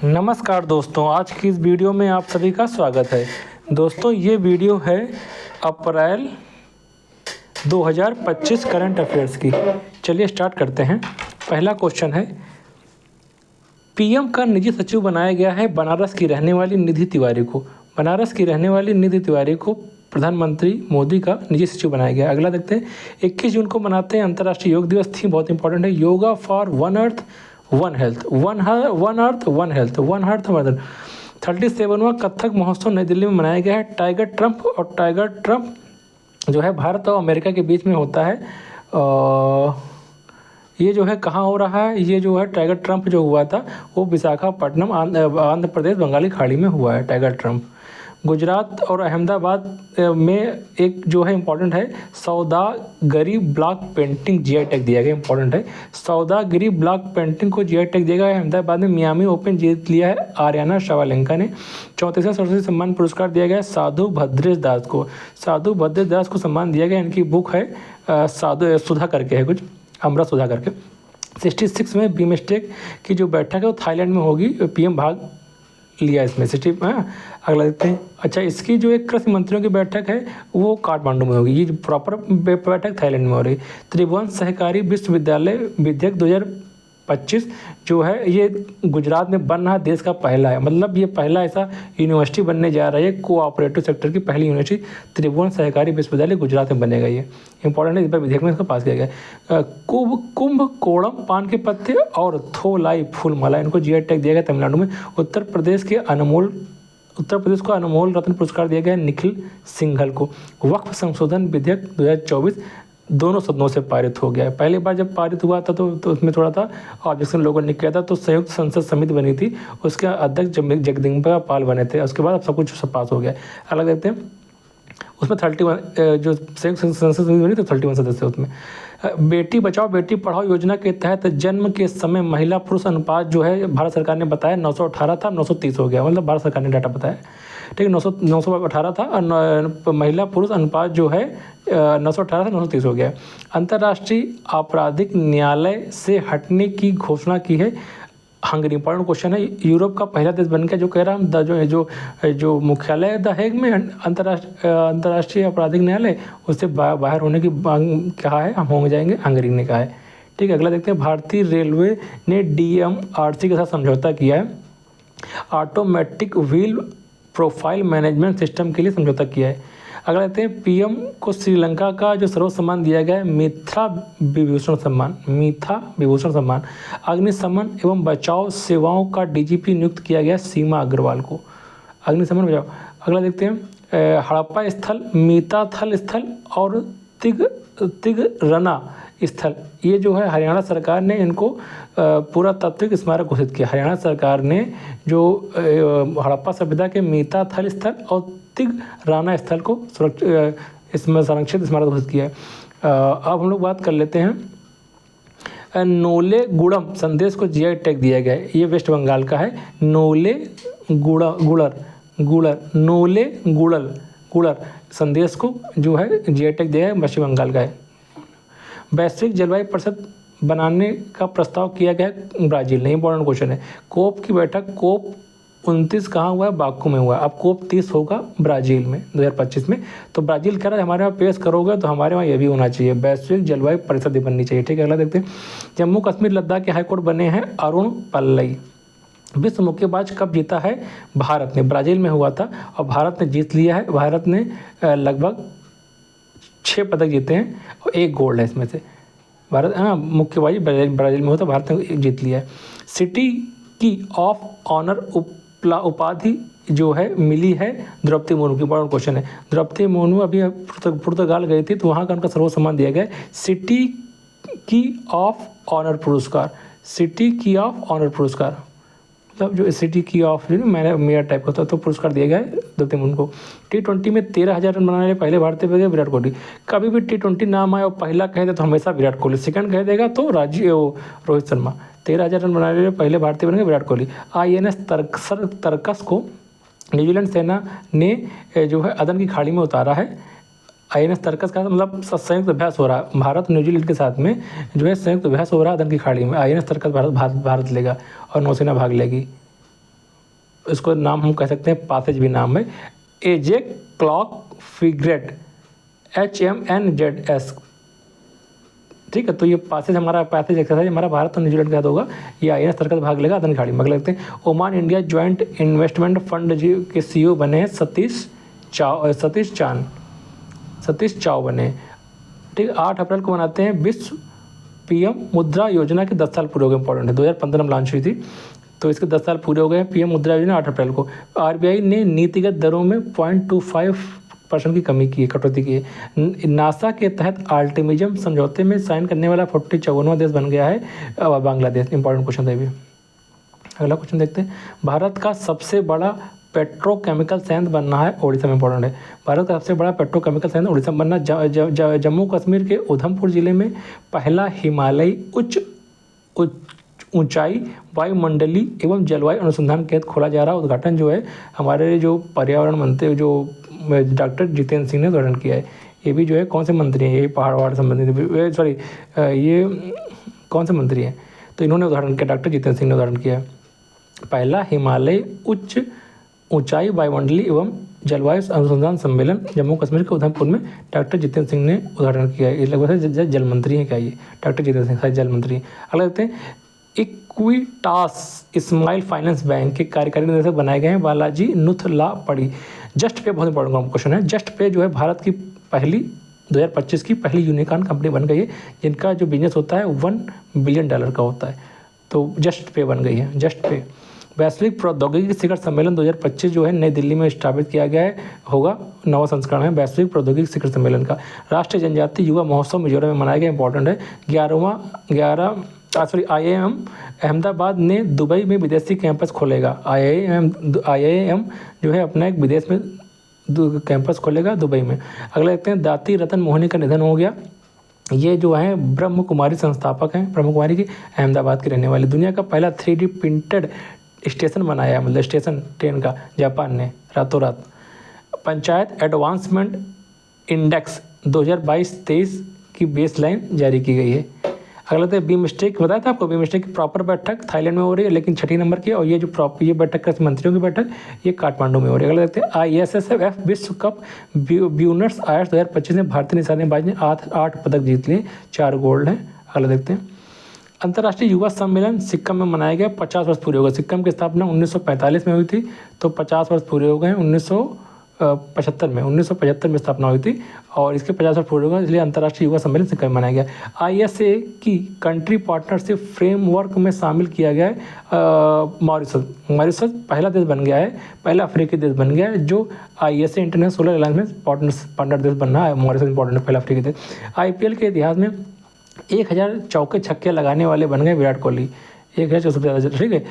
नमस्कार दोस्तों, आज की इस वीडियो में आप सभी का स्वागत है। दोस्तों ये वीडियो है अप्रैल 2025 करंट अफेयर्स की। चलिए स्टार्ट करते हैं। पहला क्वेश्चन है, पीएम का निजी सचिव बनाया गया है बनारस की रहने वाली निधि तिवारी को। बनारस की रहने वाली निधि तिवारी को प्रधानमंत्री मोदी का निजी सचिव बनाया गया। अगला देखते हैं, 21 जून को मनाते हैं अंतर्राष्ट्रीय योग दिवस। थी बहुत इंपॉर्टेंट है, yoga for one earth one health, one earth one health, one earth one health. 37वां कथक महोत्सव नई दिल्ली में मनाया गया है। टाइगर ट्रंप जो है भारत और अमेरिका के बीच में होता है। ये जो है कहाँ हो रहा है, ये जो है टाइगर ट्रंप जो हुआ था वो विशाखापट्टनम आंध्र प्रदेश बंगाली खाड़ी में हुआ है टाइगर ट्रंप। गुजरात और अहमदाबाद में एक जो है इम्पॉर्टेंट है, सौदागरी ब्लॉक पेंटिंग जीआई टैग दिया गया। इंपॉर्टेंट है, सौदागरी ब्लॉक पेंटिंग को जीआई टैग दिया गया है। अहमदाबाद में मियामी ओपन जीत लिया है आर्याना शवालेंका ने। 34वां सरस्वती सम्मान पुरस्कार दिया गया है साधु भद्रेश दास को। साधु भद्रेश दास को सम्मान दिया गया। इनकी बुक है साधु सुधा करके है, कुछ अमृत सुधा करके। 66 में बीमस्टेक की जो बैठक है वो थाईलैंड में होगी। पीएम भाग लिया इसमें 60। अगला देखते हैं। अच्छा, इसकी जो एक कृषि मंत्रियों की बैठक है वो काठमांडू में होगी। ये जो प्रॉपर बैठक थाईलैंड में हो रही है। त्रिभुवन सहकारी विश्वविद्यालय विधेयक 2025 जो है ये गुजरात में बन रहा देश का पहला है। मतलब ये पहला ऐसा यूनिवर्सिटी बनने जा रहा है, कोऑपरेटिव सेक्टर की पहली यूनिवर्सिटी त्रिभुवन सहकारी विश्वविद्यालय गुजरात में बनेगा। ये इंपॉर्टेंट है, इस पर विधेयक में इसको पास किया गया है। कुंभ कोड़म पान के पत्ते और थोलाई फूल माला, इनको जीआई टैग दिया गया तमिलनाडु में। उत्तर प्रदेश को अनमोल रत्न पुरस्कार दिया गया है निखिल सिंघल को। वक्फ संशोधन विधेयक 2024 दोनों सदनों से पारित हो गया है। पहली बार जब पारित हुआ था तो उसमें थोड़ा था ऑब्जेक्शन लोगों ने किया था, तो संयुक्त संसद समिति बनी थी, उसके अध्यक्ष जगदम्बिका पाल बने थे। उसके बाद अब सब कुछ पास हो गया है। अलग देखते हैं, उसमें 31 जो संयुक्त संसद समिति बनी तो 31 सदस्य उसमें। बेटी बचाओ बेटी पढ़ाओ योजना के तहत जन्म के समय महिला पुरुष अनुपात जो है भारत सरकार ने बताया 918 था, 930 हो गया। मतलब भारत सरकार ने डाटा बताया, ठीक है। 918 था और महिला पुरुष अनुपात जो है 918 से 930 हो गया। अंतर्राष्ट्रीय आपराधिक न्यायालय से हटने की घोषणा की है हंगरी। इंपॉर्टेंट क्वेश्चन है, यूरोप का पहला देश बन गया जो कह रहा हम जो मुख्यालय द हेग में अंतर्राष्ट्रीय आपराधिक न्यायालय उससे बाहर होने की मांग कहा है, हम हो जाएंगे, हंगरी ने कहा है, ठीक है। अगला देखते हैं, भारतीय रेलवे ने डीएमआरसी के साथ समझौता किया है। Automatic wheel profile management system के लिए समझौता किया है। अगला देखते हैं, पीएम को श्रीलंका का जो सर्वोच्च सम्मान दिया गया है मिथा विभूषण सम्मान। अग्निशमन एवं बचाव सेवाओं का डीजीपी नियुक्त किया गया सीमा अग्रवाल को। अग्निशमन बचाव। अगला देखते हैं, हड़प्पा स्थल, मीता थल स्थल और तिगरना स्थल, ये जो है हरियाणा सरकार ने इनको पुरातात्विक स्मारक घोषित किया। हरियाणा सरकार ने जो हड़प्पा सभ्यता के मीता थल स्थल और तिगराना स्थल को इसमें संरक्षित स्मारक घोषित किया है। अब हम लोग बात कर लेते हैं, नोले गुड़म संदेश को जीआई टैग दिया गया है। ये वेस्ट बंगाल का है। नोले गुड़र संदेश को जो है जीआई टैग दिया है, पश्चिम बंगाल का है। वैश्विक जलवायु परिषद बनाने का प्रस्ताव किया गया है ब्राज़ील ने। इंपॉर्टेंट क्वेश्चन है, कोप की बैठक कोप 29 कहाँ हुआ है, बाकू में हुआ है। अब कोप 30 होगा ब्राज़ील में 2025 में। तो ब्राज़ील कह रहा है हमारे वहाँ पेश करोगे तो हमारे वहाँ ये भी होना चाहिए, वैश्विक जलवायु परिषद बननी चाहिए, ठीक है। अगला देखते हैं, जम्मू कश्मीर लद्दाख के हाईकोर्ट बने हैं अरुण पल्लई। विश्व मुक्केबाज कप जीता है भारत ने, ब्राज़ील में हुआ था और भारत ने जीत लिया है। भारत ने लगभग 6 पदक जीते हैं और 1 गोल्ड है इसमें से। भारत मुक्केबाजी ब्राज़ील में होता, भारत ने जीत लिया है। सिटी की ऑफ ऑनर उपाधि जो है मिली है द्रौपदी मुर्मू की। इंपॉर्टेंट क्वेश्चन है, द्रौपदी मुर्मू अभी पुर्तगाल गई थी तो वहाँ का उनका सर्वोच्च सम्मान दिया गया सिटी की ऑफ ऑनर पुरस्कार। सिटी की ऑफ ऑनर पुरस्कार मतलब जो सिटी की ऑफ मेयर टाइप होता है तो पुरस्कार दिया गया है द्रौपदी मुर्मू को। T20 में 13,000 रन बनाने वाले पहले भारतीय बने विराट कोहली। कभी भी T20 नाम आए और पहला कह दे तो हमेशा विराट कोहली, सेकंड कह देगा तो रोहित शर्मा। 13,000 रन बनाने वाले पहले भारतीय बने विराट कोहली। INS तरकस को न्यूजीलैंड सेना ने जो है अदन की खाड़ी में उतारा है। INS तरकस का मतलब संयुक्त अभ्यास हो रहा है भारत न्यूजीलैंड के साथ में, जो है संयुक्त अभ्यास हो रहा है अदन की खाड़ी में। INS तरकस भारत लेगा और नौसेना भाग लेगी। इसको नाम हम कह सकते हैं पासेज भी नाम है, एजेक क्लॉक फ्रिगेट HMNZS। ठीक है, तो ये पासेज हमारा पैसेज एक्सरसाइज हमारा भारत और न्यूजीलैंड के साथ होगा। ये INS सर्कस भाग लेगा अदन खाड़ी में। अगले लगते हैं Oman India joint investment fund जी के CEO बने हैं सतीश चाव बने। ठीक है, 8 अप्रैल को मनाते हैं विश्व PM मुद्रा योजना के 10 साल पूरे हो गए। इंपॉर्टेंट है, 2015 में लॉन्च हुई थी, तो इसके 10 साल पूरे हो गए। PM मुद्रा योजना 8 अप्रैल को। RBI ने नीतिगत दरों में 0.25% की कमी की है, कटौती की है। नासा के तहत आर्टेमिजम समझौते में साइन करने वाला 54वां देश बन गया है बांग्लादेश। इंपॉर्टेंट क्वेश्चन है भी। अगला क्वेश्चन देखते हैं, भारत का सबसे बड़ा पेट्रोकेमिकल संयंत्र बनना है ओडिशा में। इंपॉर्टेंट है, भारत का सबसे बड़ा पेट्रोकेमिकल संयंत्र ओडिशा में बनना। जम्मू कश्मीर के उधमपुर जिले में पहला हिमालयी ऊंचाई वायुमंडलीय एवं जलवायु अनुसंधान केंद्र खोला जा रहा है। उद्घाटन जो है हमारे जो पर्यावरण मंत्री जो डॉक्टर जितेंद्र सिंह ने उद्घाटन किया है। ये भी जो है कौन से मंत्री हैं, ये पहाड़ संबंधित, सॉरी ये कौन से मंत्री हैं, तो इन्होंने उदाहरण किया, डॉक्टर जितेंद्र सिंह ने उदाहरण किया है। पहला हिमालय ऊंचाई वायुमंडलीय एवं जलवायु अनुसंधान सम्मेलन जम्मू कश्मीर के उधमपुर में डॉक्टर जितेंद्र सिंह ने उदाहरण किया है। ये लगभग जल मंत्री हैं क्या, ये डॉक्टर जितेंद्र सिंह शायद जल मंत्री हैं। अगला देखते हैं, इक्विटास स्माइल फाइनेंस बैंक के कार्यकारी निदेशक बनाए गए हैं बालाजी नुथलापड़ी। जस्ट पे बहुत इंपॉर्टेंट क्वेश्चन है। जस्ट पे जो है भारत की पहली 2025 की पहली यूनिकॉर्न कंपनी बन गई है, जिनका जो बिजनेस होता है $1 बिलियन का होता है, तो जस्ट पे बन गई है। जस्ट पे वैश्विक प्रौद्योगिकी शिखर सम्मेलन 2025 जो है नई दिल्ली में स्थापित किया गया है, होगा 9वां संस्करण है वैश्विक प्रौद्योगिकी शिखर सम्मेलन का। राष्ट्रीय जनजातीय युवा महोत्सव मिजोरम में मनाया गया। इंपॉर्टेंट है, IIM अहमदाबाद ने दुबई में विदेशी कैंपस खोलेगा। IIM जो है अपना एक विदेश में कैंपस खोलेगा दुबई में। अगला देखते हैं, दाती रतन मोहनी का निधन हो गया। ये जो है ब्रह्म कुमारी संस्थापक हैं, ब्रह्म कुमारी की, अहमदाबाद के रहने वाले। दुनिया का पहला 3D प्रिंटेड स्टेशन बनाया, मतलब स्टेशन ट्रेन का, जापान ने रातों रात। पंचायत एडवांसमेंट इंडेक्स 2022-23 की बेसलाइन जारी की गई है। अगला तो बीमस्टेक, बताया था आपको, बीमस्टेक की प्रॉपर बैठक थाईलैंड में हो रही है, लेकिन 6 नंबर की। और ये जो ये बैठक कृषि मंत्रियों की बैठक ये काठमांडू में हो रही है। अगला देखते हैं, ISSF विश्व कप ब्यूनस आयर्स 2025 में भारतीय निशानेबाज ने 8 पदक जीत लिए, 4 गोल्ड हैं। अगला देखते हैं, अंतर्राष्ट्रीय युवा सम्मेलन सिक्किम में मनाया गया। 50 वर्ष पूरे हो गए। सिक्किम की स्थापना 1945 में हुई थी, तो 50 वर्ष पूरे हो गए। 1975 में स्थापना हुई थी और इसके 50 वर्ष पूरे हो गए, इसलिए अंतर्राष्ट्रीय युवा सम्मेलन सिक्किम में मनाया गया। ISA की कंट्री पार्टनरशिप फ्रेमवर्क में शामिल किया गया है मॉरिशस पहला देश बन गया है, पहला अफ्रीकी देश बन गया है जो ISA इंटरनेशनल सोलर अलायंस में पार्टनर देश बनना है। मॉरिशस इंपॉर्टेंट है, पहला अफ्रीकी देश। IPL के इतिहास में 1000 चौके छक्के लगाने वाले बन गए विराट कोहली, 1000 सबसे ज़्यादा। ठीक है,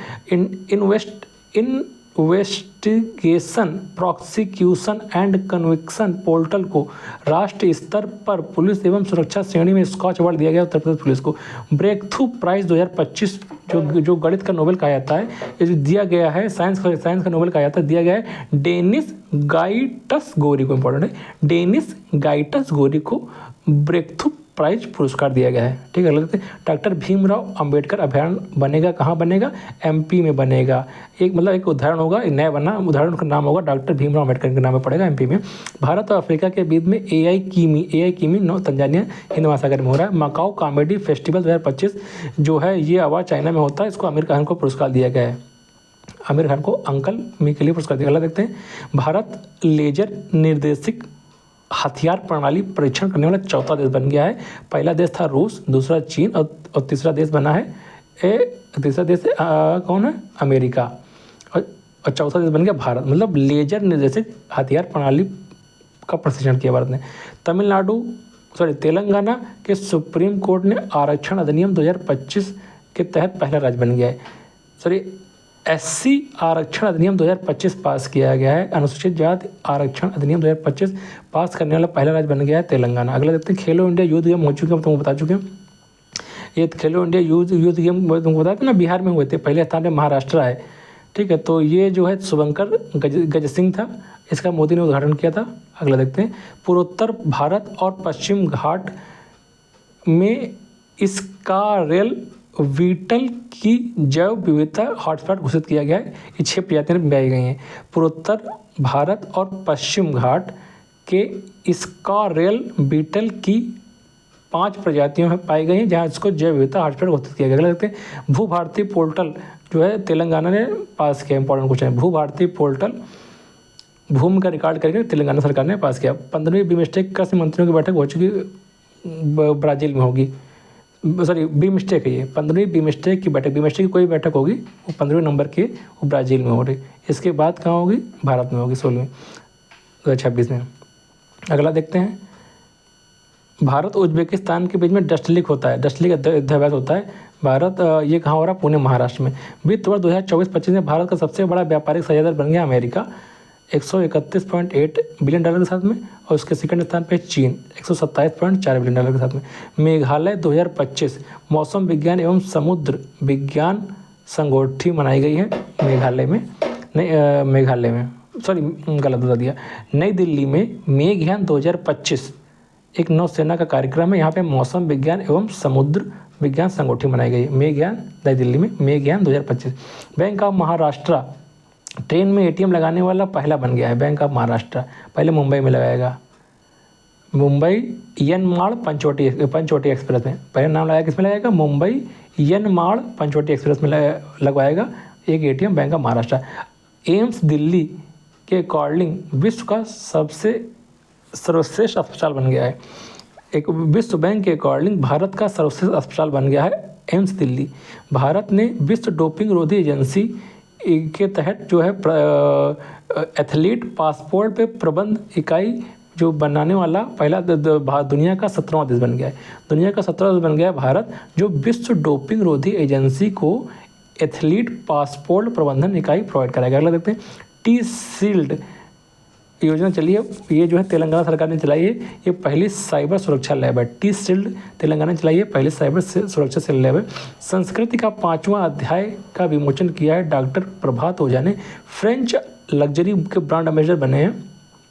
investigation prosecution and conviction portal को राष्ट्रीय स्तर पर पुलिस एवं सुरक्षा श्रेणी में स्कॉच अवार्ड दिया गया उत्तर प्रदेश पुलिस को। ब्रेक थ्रू प्राइज 2025 जो गणित का नोबेल कहा जाता है, ये दिया गया है, साइंस का नोबेल कहा जाता है, दिया गया है डेनिस गाइटस गोरी को। इंपॉर्टेंट है, डेनिस गाइटस गोरी को ब्रेक थ्रू प्राइज पुरस्कार दिया गया है। ठीक है, लगते डॉक्टर भीमराव अंबेडकर अभयारण्य बनेगा, कहाँ बनेगा, MP में बनेगा। एक मतलब एक उदाहरण होगा, नया बना उदाहरण का नाम होगा डॉक्टर भीमराव अंबेडकर के नाम में पड़ेगा, MP में। भारत और अफ्रीका के बीच में AI कीमी तंजानिया हिंद महासागर में हो रहा है। मकाऊ कॉमेडी फेस्टिवल 2025 जो है ये अवार्ड चाइना में होता है, इसको आमिर खान को पुरस्कार दिया गया है। आमिर खान को अंकल मी के लिए पुरस्कार दिया। अगला देखते हैं, भारत लेजर निर्देशित हथियार प्रणाली परीक्षण करने वाला 4था देश बन गया है। पहला देश था रूस, दूसरा चीन और तीसरा देश बना है तीसरा देश कौन है, अमेरिका, और चौथा देश बन गया भारत। मतलब लेजर निर्देशित हथियार प्रणाली का प्रशिक्षण किया भारत ने। तेलंगाना के सुप्रीम कोर्ट ने आरक्षण अधिनियम 2025 के तहत पहला राज्य बन गया है। SC आरक्षण अधिनियम 2025 पास किया गया है। अनुसूचित जाति आरक्षण अधिनियम 2025 पास करने वाला पहला राज्य बन गया है तेलंगाना। अगला देखते हैं, खेलो इंडिया यूथ गेम हो चुके हैं, तुमको बता चुके हैं। ये खेलो इंडिया यूथ गेम तुमको बताया था ना, बिहार में हुए थे, पहले स्थान पर महाराष्ट्र है। ठीक है, तो ये जो है शुभंकर गज सिंह था, इसका मोदी ने उद्घाटन किया था। अगला देखते हैं, पूर्वोत्तर भारत और पश्चिम घाट में इसका रेल वीटल की जैव विविधता हॉटस्पॉट घोषित किया गया है। ये 6 प्रजातियाँ पाई गई हैं। पूर्वोत्तर भारत और पश्चिम घाट के स्कारल बीटल की 5 प्रजातियों में पाई गई हैं, जहाँ इसको जैव विविधता हॉटस्पॉट घोषित किया गया। अगला देखते हैं भू भारती पोर्टल जो है तेलंगाना ने पास किया। इंपॉर्टेंट क्वेश्चन है, भू भारती पोर्टल भूमि का रिकॉर्ड करके तेलंगाना सरकार ने पास किया। 15वीं बिमस्टेक कृषि मंत्रियों की बैठक हो चुकी ब्राज़ील में होगी। सॉरी बिमस्टेक है ये, 15वीं बिमस्टेक की बैठक, बिमस्टेक की कोई बैठक होगी वो 15वें नंबर की, वो ब्राज़ील में हो रही। इसके बाद कहाँ होगी? भारत में होगी 16वीं 2026 में। अगला देखते हैं, भारत उज्बेकिस्तान के बीच में डस्ट लीग होता है, डस्ट लीग युद्धाभ्यास होता है। भारत ये कहाँ हो रहा है? पुणे महाराष्ट्र में। वित्त वर्ष 2024-25 में भारत का सबसे बड़ा व्यापारिक साझेदार बन गया अमेरिका 131.8 बिलियन डॉलर के साथ में, और उसके सेकंड स्थान पे चीन 127.4 बिलियन डॉलर के साथ में। मेघालय 2025 मौसम विज्ञान एवं समुद्र विज्ञान संगोष्ठी मनाई गई है मेघालय में। नहीं मेघालय में, सॉरी गलत बता दिया। नई दिल्ली में मेघयान 2025 एक नौसेना का कार्यक्रम है। यहाँ पे मौसम विज्ञान एवं समुद्र विज्ञान संगोष्ठी मनाई गई। मेघयान नई दिल्ली में, मेघयान 2025। बैंक ऑफ महाराष्ट्र ट्रेन में एटीएम लगाने वाला पहला बन गया है। बैंक ऑफ महाराष्ट्र पहले मुंबई में लगाएगा, मुंबई यनमाड़ पंचवटी एक्सप्रेस में। पहले नाम लगाया किसमें लगाएगा? मुंबई यनमाड़ पंचवटी एक्सप्रेस में लगवाएगा एक ATM bank of Maharashtra. AIIMS Delhi के अकॉर्डिंग विश्व का सबसे सर्वश्रेष्ठ अस्पताल बन गया है। एक विश्व बैंक के अकॉर्डिंग भारत का सर्वश्रेष्ठ अस्पताल बन गया है एम्स दिल्ली। भारत ने विश्व डोपिंग रोधी एजेंसी के तहत जो है एथलीट पासपोर्ट पे प्रबंध इकाई जो बनाने वाला पहला दुनिया का 17वां देश बन गया है। दुनिया का 17वां देश बन गया है भारत, जो विश्व डोपिंग रोधी एजेंसी को एथलीट पासपोर्ट प्रबंधन इकाई प्रोवाइड कराएगा। अगला देखते हैं, टी शील्ड योजना चली है, ये जो है तेलंगाना सरकार ने चलाई है। ये पहली साइबर सुरक्षा लैब है। टी शील्ड तेलंगाना ने चलाई है, पहली साइबर सुरक्षा से लैब है। संस्कृति का 5वां अध्याय का विमोचन किया है डॉक्टर प्रभात ओझा ने। फ्रेंच लग्जरी के ब्रांड एम्बेसडर बने हैं,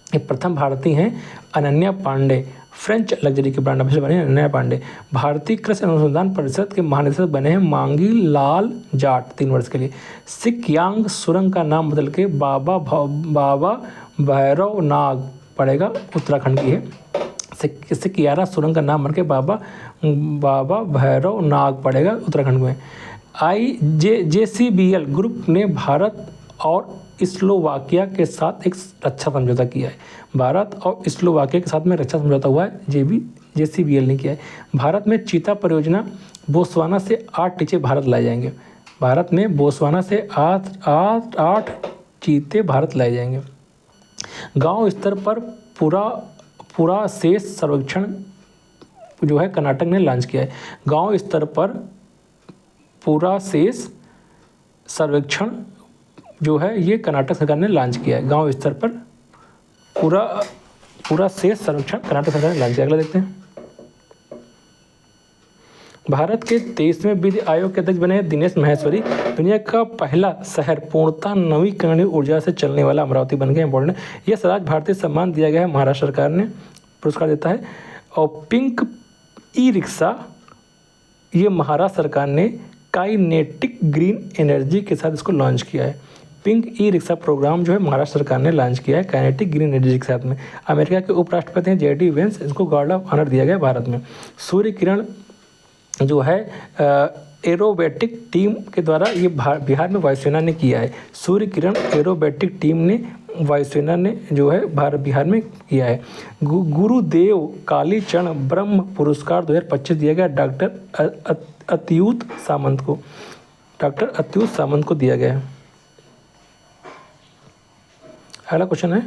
ये प्रथम भारतीय हैं अनन्या पांडे। फ्रेंच लग्जरी के ब्रांड एम्बेसडर बने हैं अनन्या पांडे। भारतीय कृषि अनुसंधान परिषद के महानिदेशक बने हैं मांगी लाल जाट 3 वर्ष के लिए। सिकयांग सुरंग का नाम बदल के बाबा भैरव नाग पड़ेगा, उत्तराखंड की है। सिकियारा सुरंग का नाम बन के बाबा भैरव नाग पड़ेगा, उत्तराखंड में। JCBL ग्रुप ने भारत और स्लोवाकिया के साथ एक रक्षा समझौता किया है। भारत और स्लोवाकिया के साथ में रक्षा समझौता हुआ है, JCBL ने किया है। भारत में चीता परियोजना, बोत्सवाना से 8 टीचे भारत लाए जाएंगे। भारत में बोत्सवाना से 8 चीते भारत लाए जाएंगे। गांव स्तर पर पूरा शेष सर्वेक्षण जो है कर्नाटक ने लॉन्च किया है। गांव स्तर पर पूरा शेष सर्वेक्षण जो है ये कर्नाटक सरकार ने लॉन्च किया है। गांव स्तर पर पूरा शेष सर्वेक्षण कर्नाटक सरकार ने लॉन्च किया। अगला देखते हैं, भारत के 23वें विधि आयोग के अध्यक्ष बने हैं दिनेश माहेश्वरी। दुनिया का पहला शहर पूर्णतः नवीकरणीय ऊर्जा से चलने वाला अमरावती बन गया। इंपॉर्टेंट है, यह स्वराज भारतीय सम्मान दिया गया है, महाराष्ट्र सरकार ने पुरस्कार देता है। और पिंक ई रिक्शा, ये महाराष्ट्र सरकार ने काइनेटिक ग्रीन एनर्जी के साथ इसको लॉन्च किया है। पिंक ई रिक्शा प्रोग्राम जो है महाराष्ट्र सरकार ने लॉन्च किया है काइनेटिक ग्रीन एनर्जी के साथ में। अमेरिका के उपराष्ट्रपति हैं JD वेंस, इसको गार्ड ऑफ ऑनर दिया गया भारत में। सूर्य किरण जो है एरोबेटिक टीम के द्वारा ये बिहार में वायुसेना ने किया है। सूर्य किरण एरोबेटिक टीम ने वायुसेना ने जो है बिहार में किया है। गुरुदेव कालीचरण ब्रह्म पुरस्कार 2025 दिया गया डॉक्टर अत्युत सामंत को दिया गया है। अगला क्वेश्चन है,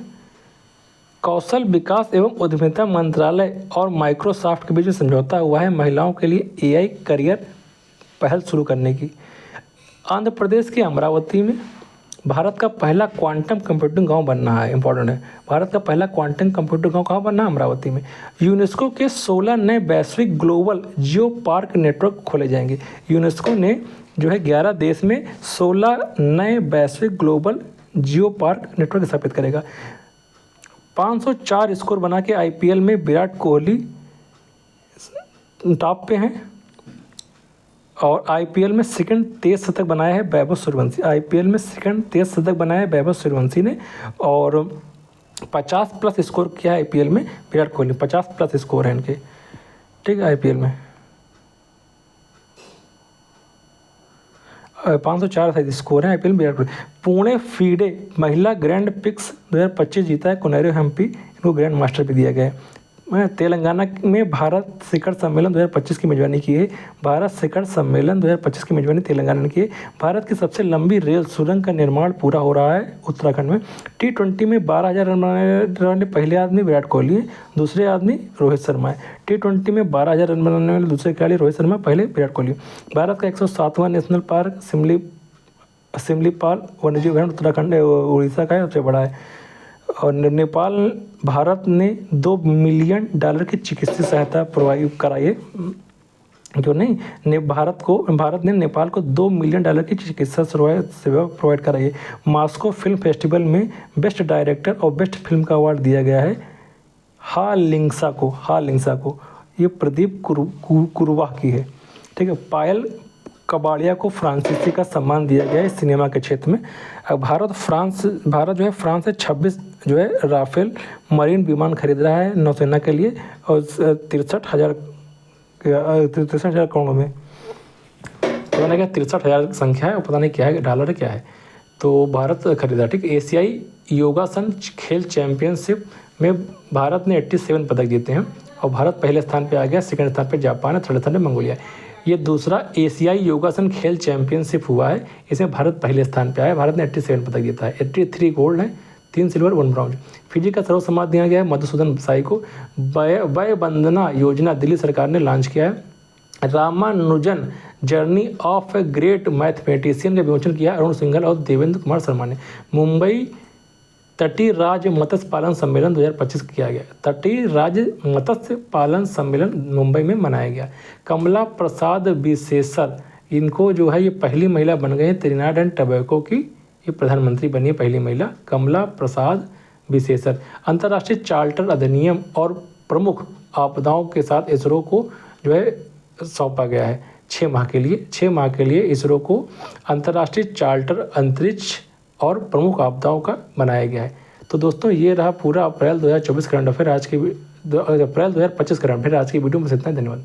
कौशल विकास एवं उद्यमिता मंत्रालय और माइक्रोसॉफ्ट के बीच में समझौता हुआ है महिलाओं के लिए AI करियर पहल शुरू करने की। आंध्र प्रदेश के अमरावती में भारत का पहला क्वांटम कंप्यूटिंग गांव बनना है। इंपॉर्टेंट है, भारत का पहला क्वांटम कंप्यूटिंग गांव कहाँ बनना है? अमरावती में। यूनेस्को के 16 नए वैश्विक ग्लोबल जियो पार्क नेटवर्क खोले जाएंगे। यूनेस्को ने जो है 11 देश में 16 नए वैश्विक ग्लोबल जियो पार्क नेटवर्क स्थापित करेगा। 504 स्कोर बना के IPL में विराट कोहली टॉप पे हैं और आईपीएल में सेकंड तेज शतक बनाया है वैभव सूर्यवंशी। आईपीएल में सेकंड तेज शतक बनाया है वैभव सूर्यवंशी ने। और 50 प्लस स्कोर किया है आईपीएल में विराट कोहली। 50 प्लस स्कोर है इनके, ठीक है, आईपीएल में 504 शायद स्कोर है आईपीएल में विराट कोहली। पुणे फीडे महिला ग्रैंड पिक्स 2025 जीता है कोनेरो हम्पी, इनको ग्रैंड मास्टर भी दिया गया है। तेलंगाना में भारत शिखर सम्मेलन 2025 की मेजबानी की है। भारत शिखर सम्मेलन 2025 की मेजबानी तेलंगाना ने की है। भारत की सबसे लंबी रेल सुरंग का निर्माण पूरा हो रहा है उत्तराखंड में। T20 में 12,000 रन बनाने वाले पहले आदमी विराट कोहली है, दूसरे आदमी रोहित शर्मा है। T20 में 12,000 रन बनाने वाले दूसरे खिलाड़ी रोहित शर्मा, पहले विराट कोहली। भारत का 107वां नेशनल पार्क सिमलीपाल वन्यजीव उद्यान उत्तराखंड उड़ीसा का है, सबसे बड़ा है। और नेपाल भारत ने $2 मिलियन की चिकित्सीय सहायता प्रोवाइड कराई है। जो नहीं भारत ने नेपाल को $2 मिलियन की चिकित्सा सेवा प्रोवाइड कराई है। मॉस्को फिल्म फेस्टिवल में बेस्ट डायरेक्टर और बेस्ट फिल्म का अवार्ड दिया गया है हा लिंग्सा को। ये प्रदीप कुरवाह की है, ठीक है। पायल कबाड़िया को फ्रांसीसी का सम्मान दिया गया है सिनेमा के क्षेत्र में। भारत जो है फ्रांस से 26 जो है राफेल मरीन विमान खरीद रहा है नौसेना के लिए, और 63,000 करोड़ में, पता नहीं क्या 63,000 संख्या है, पता नहीं क्या है, डॉलर है क्या है, तो भारत खरीदा, ठीक। एशियाई योगासन खेल चैंपियनशिप में भारत ने 87 पदक जीते हैं और भारत पहले स्थान पे आ गया। सेकंड स्थान पे जापान है, थर्ड स्थान पे मंगोलिया है। ये दूसरा एशियाई योगासन खेल चैंपियनशिप हुआ है, इसमें भारत पहले स्थान पे आया। भारत ने 87 पदक जीता है। 83 गोल्ड है, 3 सिल्वर 1 ब्रॉन्ज। फिजी का सर्व सम्मान दिया गया है मधुसूदन साई को। वय वंदना योजना दिल्ली सरकार ने लॉन्च किया है। Ramanujan journey of a great mathematician का विमोचन किया अरुण सिंघल और देवेंद्र कुमार शर्मा ने। मुंबई तटीय राज्य मत्स्य पालन सम्मेलन 2025 किया गया। तटीय राज्य मत्स्य पालन सम्मेलन मुंबई में मनाया गया। कमला प्रसाद विशेषर, इनको जो है ये पहली महिला बन गई है त्रिनाड एंड टबैको की, ये प्रधानमंत्री बनी है पहली महिला कमला प्रसाद विशेषर। अंतर्राष्ट्रीय चार्टर अधिनियम और प्रमुख आपदाओं के साथ इसरो को जो है सौंपा गया है 6 माह के लिए। 6 माह के लिए इसरो को अंतर्राष्ट्रीय चार्टर अंतरिक्ष और प्रमुख आपदाओं का बनाया गया है। तो दोस्तों ये रहा पूरा अप्रैल 2024 करंट अफेयर आज की, अप्रैल 2025 करंट अफेयर आज की वीडियो में। इतना धन्यवाद।